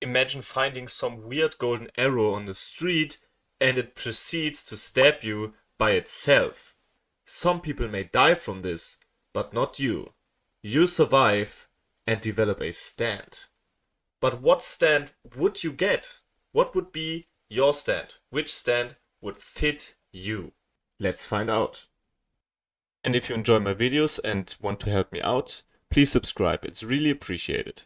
Imagine finding some weird golden arrow on the street and it proceeds to stab you by itself. Some people may die from this, but not you. You survive and develop a stand. But what stand would you get? What would be your stand? Which stand would fit you? Let's find out. And if you enjoy my videos and want to help me out, please subscribe. It's really appreciated.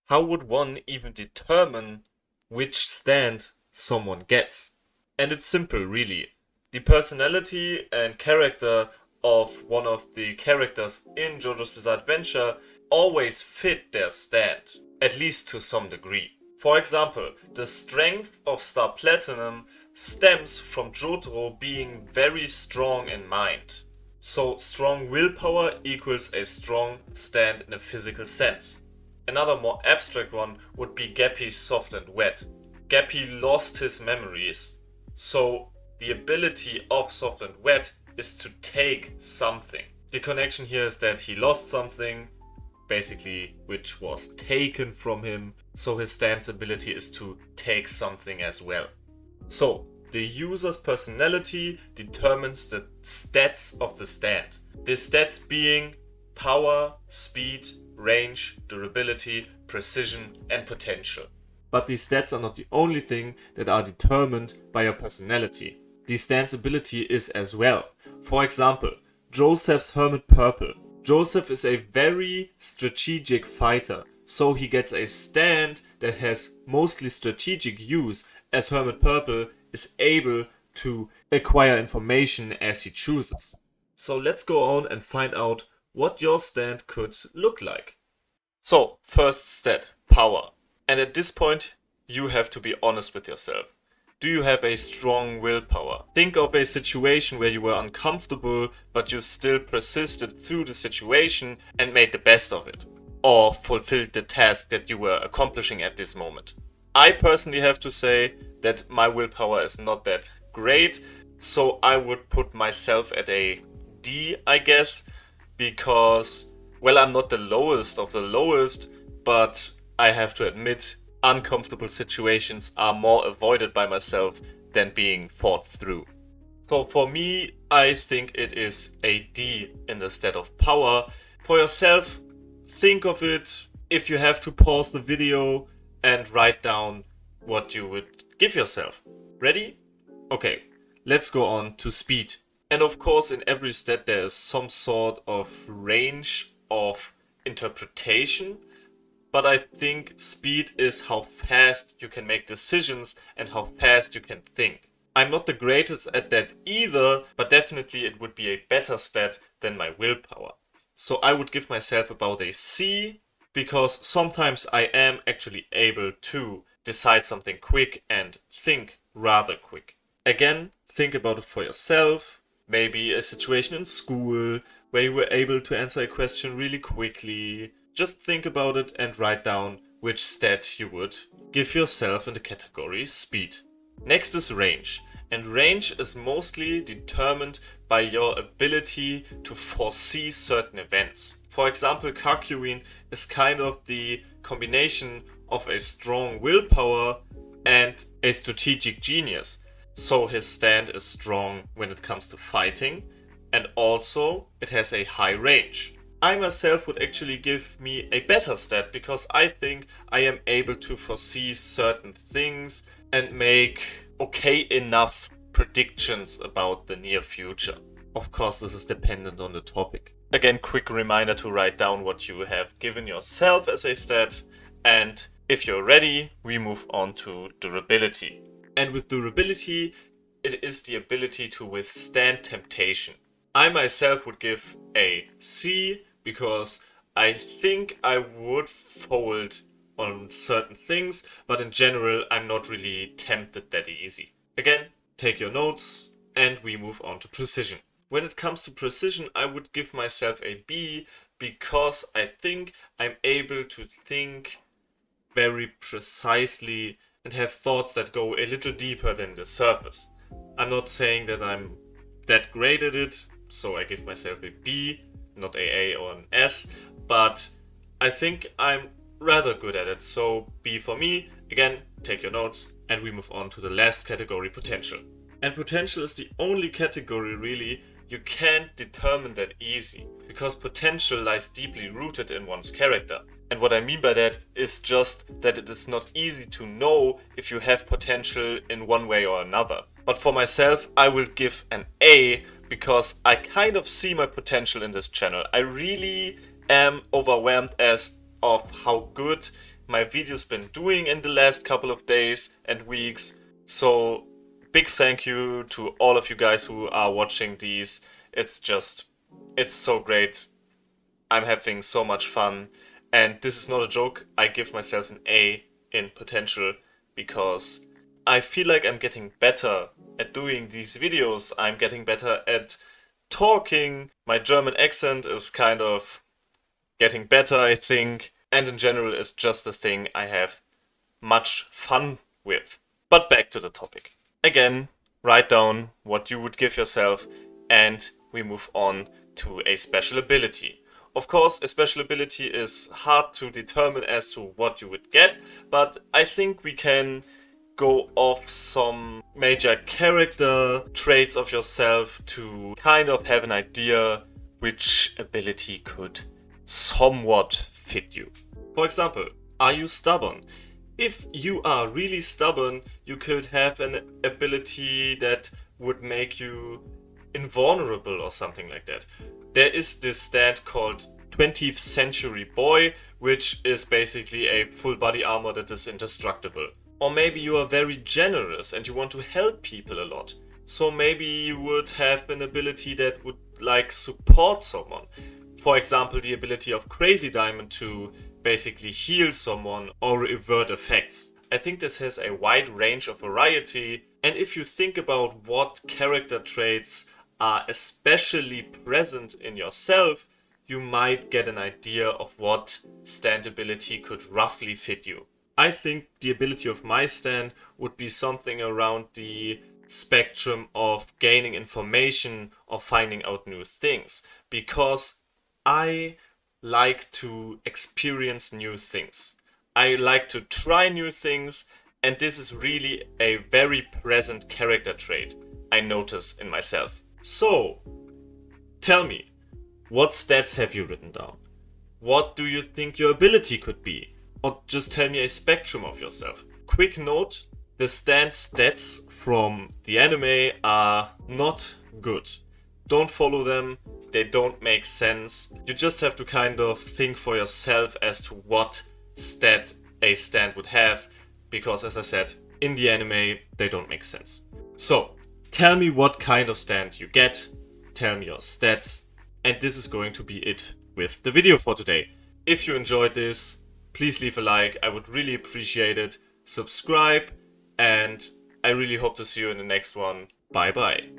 How would one even determine which stand someone gets? And it's simple, really. The personality and character of one of the characters in JoJo's Bizarre Adventure always fit their stand, at least to some degree. For example, the strength of Star Platinum stems from Jotaro being very strong in mind. So strong willpower equals a strong stand in a physical sense. Another more abstract one would be Gappy's soft and wet. Gappy lost his memories, so the ability of soft and wet is to take something. The connection here is that he lost something, basically, which was taken from him, so his stance ability is to take something as well. So, the user's personality determines the stats of the stand. The stats being power, speed, range, durability, precision, and potential. But these stats are not the only thing that are determined by your personality. The stance ability is as well. For example, Joseph's Hermit Purple. Joseph is a very strategic fighter, so he gets a stand that has mostly strategic use, as Hermit Purple is able to acquire information as he chooses. So let's go on and find out what your stand could look like. So, first stat, power. And at this point, you have to be honest with yourself. Do you have a strong willpower? Think of a situation where you were uncomfortable, but you still persisted through the situation and made the best of it. Or fulfilled the task that you were accomplishing at this moment. I personally have to say that my willpower is not that great, so I would put myself at a D, I guess. Because, well, I'm not the lowest of the lowest, but I have to admit, uncomfortable situations are more avoided by myself than being fought through. So for me, I think it is a D in the stat of power. For yourself, think of it if you have to pause the video and write down what you would give yourself. Ready? Okay, let's go on to speed. And of course, in every stat there is some sort of range of interpretation, but I think speed is how fast you can make decisions and how fast you can think. I'm not the greatest at that either, but definitely it would be a better stat than my willpower. So I would give myself about a C, because sometimes I am actually able to decide something quick and think rather quick. Again, think about it for yourself. Maybe a situation in school where you were able to answer a question really quickly. Just think about it and write down which stat you would give yourself in the category speed. Next is range. And range is mostly determined by your ability to foresee certain events. For example, Kakurin is kind of the combination of a strong willpower and a strategic genius. So his stand is strong when it comes to fighting, and also it has a high range. I myself would actually give me a better stat because I think I am able to foresee certain things and make okay enough predictions about the near future. Of course, this is dependent on the topic. Again, quick reminder to write down what you have given yourself as a stat, and if you're ready, we move on to durability. And with durability, it is the ability to withstand temptation. I myself would give a C because I think I would fold on certain things, but in general, I'm not really tempted that easy. Again, take your notes and we move on to precision. When it comes to precision, I would give myself a B because I think I'm able to think very precisely and have thoughts that go a little deeper than the surface. I'm not saying that I'm that great at it, so I give myself a B, not a or an S, but I think I'm rather good at it, so B for me. Again, take your notes, and we move on to the last category, potential. And potential is the only category really you can't determine that easy, because potential lies deeply rooted in one's character. And what I mean by that is just that it is not easy to know if you have potential in one way or another. But for myself, I will give an A, because I kind of see my potential in this channel. I really am overwhelmed as of how good my video's been doing in the last couple of days and weeks. So big thank you to all of you guys who are watching these. It's so great. I'm having so much fun. And this is not a joke. I give myself an A in potential because I feel like I'm getting better at doing these videos. I'm getting better at talking. My German accent is kind of getting better, I think. And in general, it's just a thing I have much fun with. But back to the topic. Again, write down what you would give yourself, and we move on to a special ability. Of course, a special ability is hard to determine as to what you would get, but I think we can go off some major character traits of yourself to kind of have an idea which ability could somewhat fit you. For example, are you stubborn? If you are really stubborn, you could have an ability that would make you invulnerable or something like that. There is this stand called 20th Century Boy, which is basically a full body armor that is indestructible. Or maybe you are very generous and you want to help people a lot. So maybe you would have an ability that would support someone. For example, the ability of Crazy Diamond to basically heal someone or avert effects. I think this has a wide range of variety, and if you think about what character traits are especially present in yourself, you might get an idea of what stand ability could roughly fit you. I think the ability of my stand would be something around the spectrum of gaining information or finding out new things, because I like to experience new things. I like to try new things, and this is really a very present character trait I notice in myself. So, tell me, what stats have you written down? What do you think your ability could be? Or just tell me a spectrum of yourself. Quick note, the stand stats from the anime are not good. Don't follow them, they don't make sense. You just have to kind of think for yourself as to what stat a stand would have, because as I said, in the anime, they don't make sense. So, tell me what kind of stand you get, tell me your stats, and this is going to be it with the video for today. If you enjoyed this, please leave a like, I would really appreciate it. Subscribe, and I really hope to see you in the next one. Bye bye.